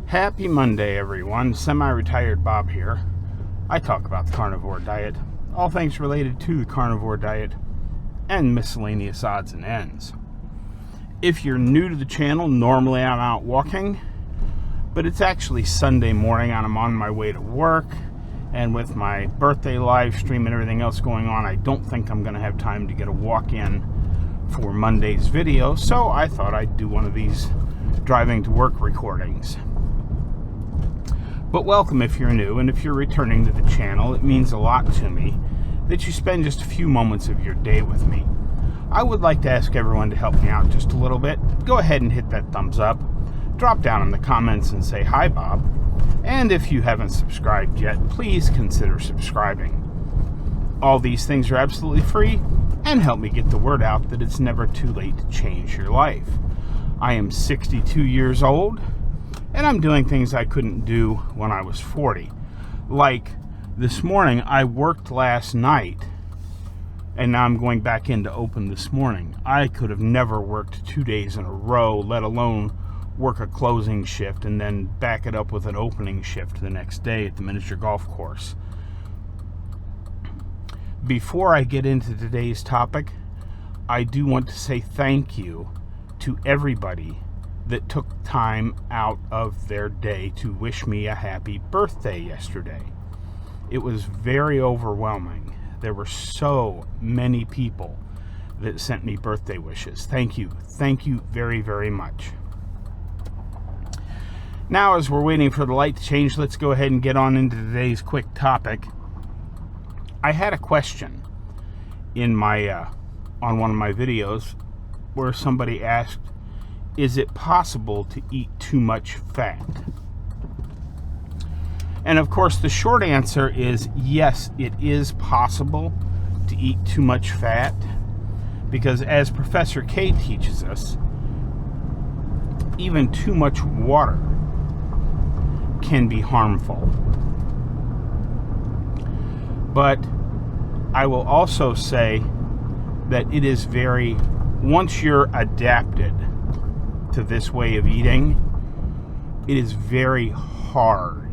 Happy Monday, everyone. Semi-retired Bob here. I talk about the carnivore diet, all things related to the carnivore diet, and miscellaneous odds and ends. If you're new to the channel, normally I'm out walking, but it's actually Sunday morning and I'm on my way to work, and with my birthday live stream and everything else going on, I don't think I'm going to have time to get a walk in for Monday's video, so I thought I'd do one of these driving to work recordings. But welcome if you're new, and if you're returning to the channel, it means a lot to me that you spend just a few moments of your day with me. I would like to ask everyone to help me out just a little bit. Go ahead and hit that thumbs up, drop down in the comments and say hi Bob, and if you haven't subscribed yet, please consider subscribing. All these things are absolutely free and help me get the word out that it's never too late to change your life. I am 62 years old, and I'm doing things I couldn't do when I was 40. Like this morning, I worked last night, and now I'm going back in to open this morning. I could have never worked 2 days in a row, let alone work a closing shift and then back it up with an opening shift the next day at the miniature golf course. Before I get into today's topic, I do want to say thank you to everybody that took time out of their day to wish me a happy birthday yesterday. It was very overwhelming. There were so many people that sent me birthday wishes. Thank you. Thank you very, very much. Now, as we're waiting for the light to change, let's go ahead and get on into today's quick topic. I had a question in my on one of my videos where somebody asked, is it possible to eat too much fat? And of course, the short answer is yes, it is possible to eat too much fat, because as Professor K teaches us, even too much water can be harmful. But I will also say that it is once you're adapted to this way of eating, it is very hard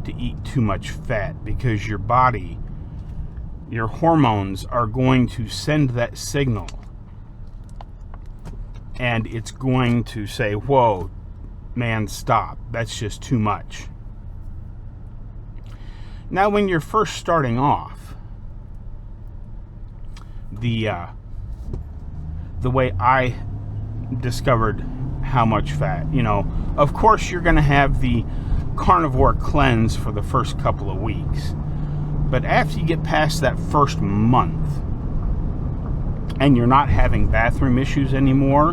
to eat too much fat, because your body, your hormones are going to send that signal, and it's going to say, whoa, man, stop, that's just too much. Now, when you're first starting off, the way I discovered how much fat, of course you're going to have the carnivore cleanse for the first couple of weeks, but after you get past that first month and you're not having bathroom issues anymore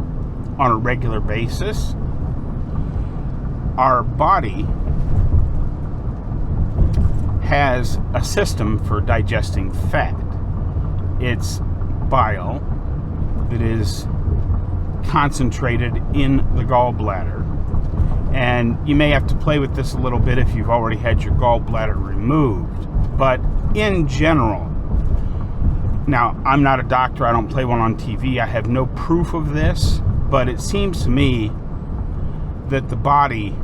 on a regular basis, our body has a system for digesting fat. It's bile that is concentrated in the gallbladder, and you may have to play with this a little bit if you've already had your gallbladder removed, but in general, now I'm not a doctor, I don't play one on TV, I have no proof of this, but it seems to me that the body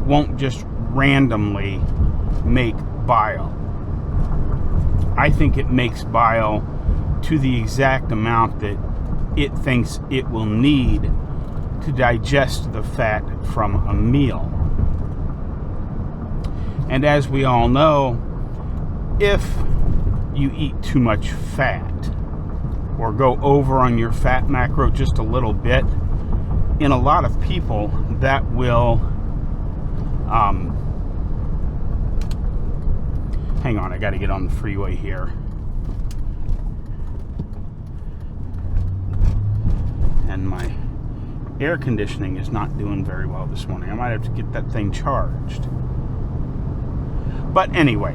won't just randomly make bile. I think it makes bile to the exact amount that it thinks it will need to digest the fat from a meal. And as we all know, if you eat too much fat or go over on your fat macro just a little bit, in a lot of people that will hang on, I got to get on the freeway here. And my air conditioning is not doing very well this morning. I might have to get that thing charged. But anyway,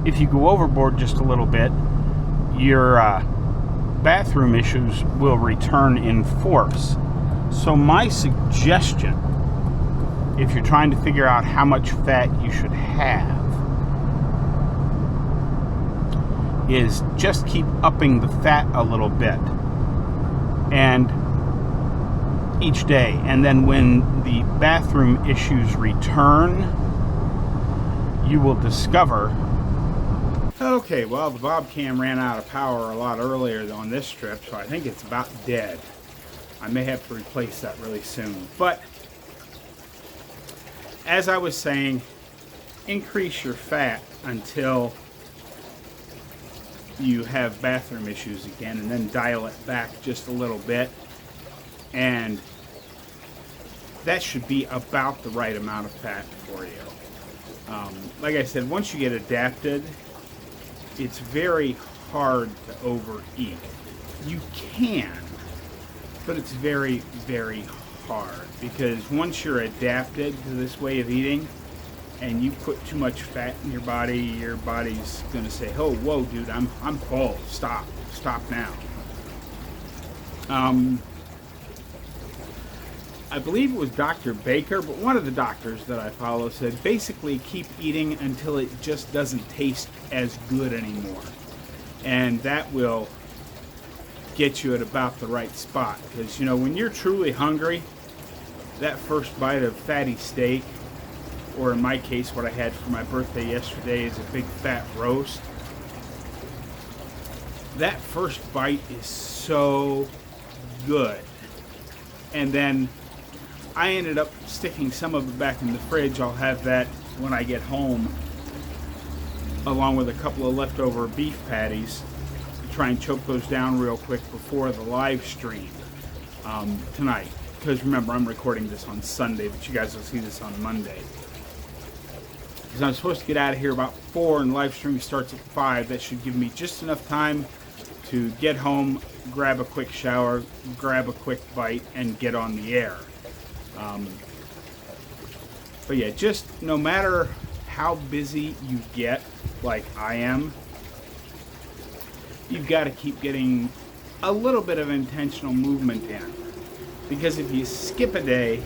if you go overboard just a little bit, your bathroom issues will return in force. So my suggestion, if you're trying to figure out how much fat you should have, is just keep upping the fat a little bit. And each day. And then when the bathroom issues return, you will discover. Okay, well, the Bob Cam ran out of power a lot earlier on this trip, so I think it's about dead. I may have to replace that really soon. But as I was saying, increase your fat until you have bathroom issues again, and then dial it back just a little bit, and that should be about the right amount of fat for you. Like I said, once you get adapted, it's very hard to overeat. You can, but it's very, very hard, because once you're adapted to this way of eating and you put too much fat in your body's going to say, oh, whoa, dude, I'm full. Stop now. I believe it was Dr. Baker, but one of the doctors that I follow said basically keep eating until it just doesn't taste as good anymore. And that will get you at about the right spot. Because, you know, when you're truly hungry, that first bite of fatty steak, or in my case, what I had for my birthday yesterday is a big fat roast. That first bite is so good. And then I ended up sticking some of it back in the fridge. I'll have that when I get home, along with a couple of leftover beef patties, to try and choke those down real quick before the live stream tonight. Because remember, I'm recording this on Sunday, but you guys will see this on Monday. Because I'm supposed to get out of here about 4, and live stream starts at 5. That should give me just enough time to get home, grab a quick shower, grab a quick bite, and get on the air. But yeah, just no matter how busy you get, like I am, you've got to keep getting a little bit of intentional movement in. Because if you skip a day,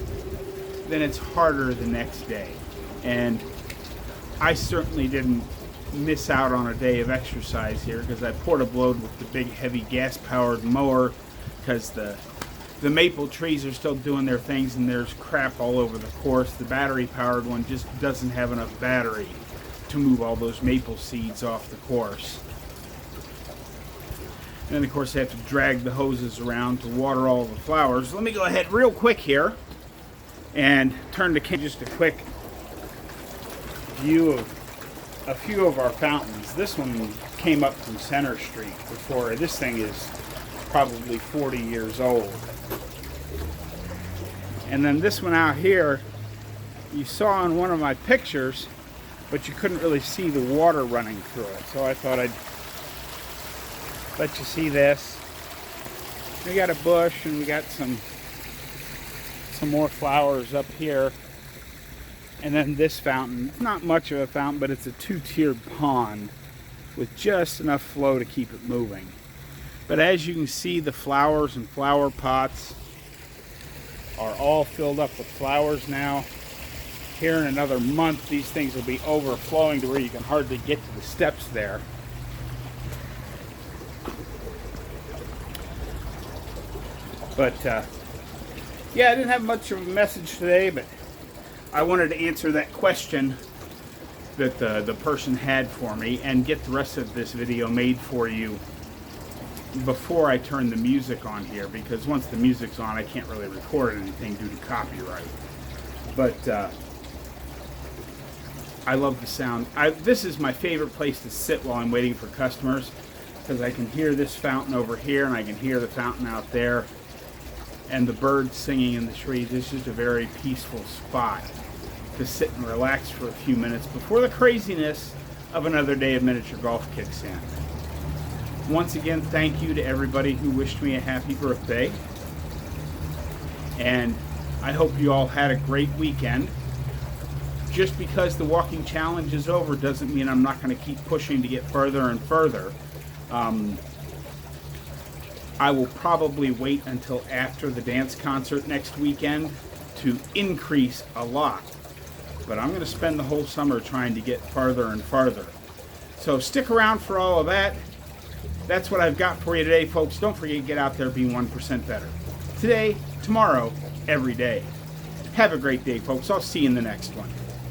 then it's harder the next day. And I certainly didn't miss out on a day of exercise here, because I poured a load with the big heavy gas-powered mower, because the maple trees are still doing their things and there's crap all over the course. The battery-powered one just doesn't have enough battery to move all those maple seeds off the course. And then, of course, I have to drag the hoses around to water all the flowers. Let me go ahead real quick here and turn the camera. Just a quick view of a few of our fountains. This one came up from Center Street before. This thing is probably 40 years old. And then this one out here, you saw in one of my pictures, but you couldn't really see the water running through it. So I thought I'd let you see this. We got a bush, and we got some more flowers up here. And then this fountain, it's not much of a fountain, but it's a 2-tiered pond with just enough flow to keep it moving. But as you can see, the flowers and flower pots are all filled up with flowers now. Here in another month, these things will be overflowing to where you can hardly get to the steps there. But yeah, I didn't have much of a message today, but I wanted to answer that question that the person had for me and get the rest of this video made for you before I turn the music on here, because once the music's on, I can't really record anything due to copyright. But I love the sound. This is my favorite place to sit while I'm waiting for customers, because I can hear this fountain over here, and I can hear the fountain out there, and the birds singing in the trees. It's just a very peaceful spot to sit and relax for a few minutes before the craziness of another day of miniature golf kicks in. Once again, thank you to everybody who wished me a happy birthday. And I hope you all had a great weekend. Just because the walking challenge is over doesn't mean I'm not going to keep pushing to get further and further. I will probably wait until after the dance concert next weekend to increase a lot. But I'm going to spend the whole summer trying to get farther and farther. So stick around for all of that. That's what I've got for you today, folks. Don't forget to get out there being 1% better. Today, tomorrow, every day. Have a great day, folks. I'll see you in the next one.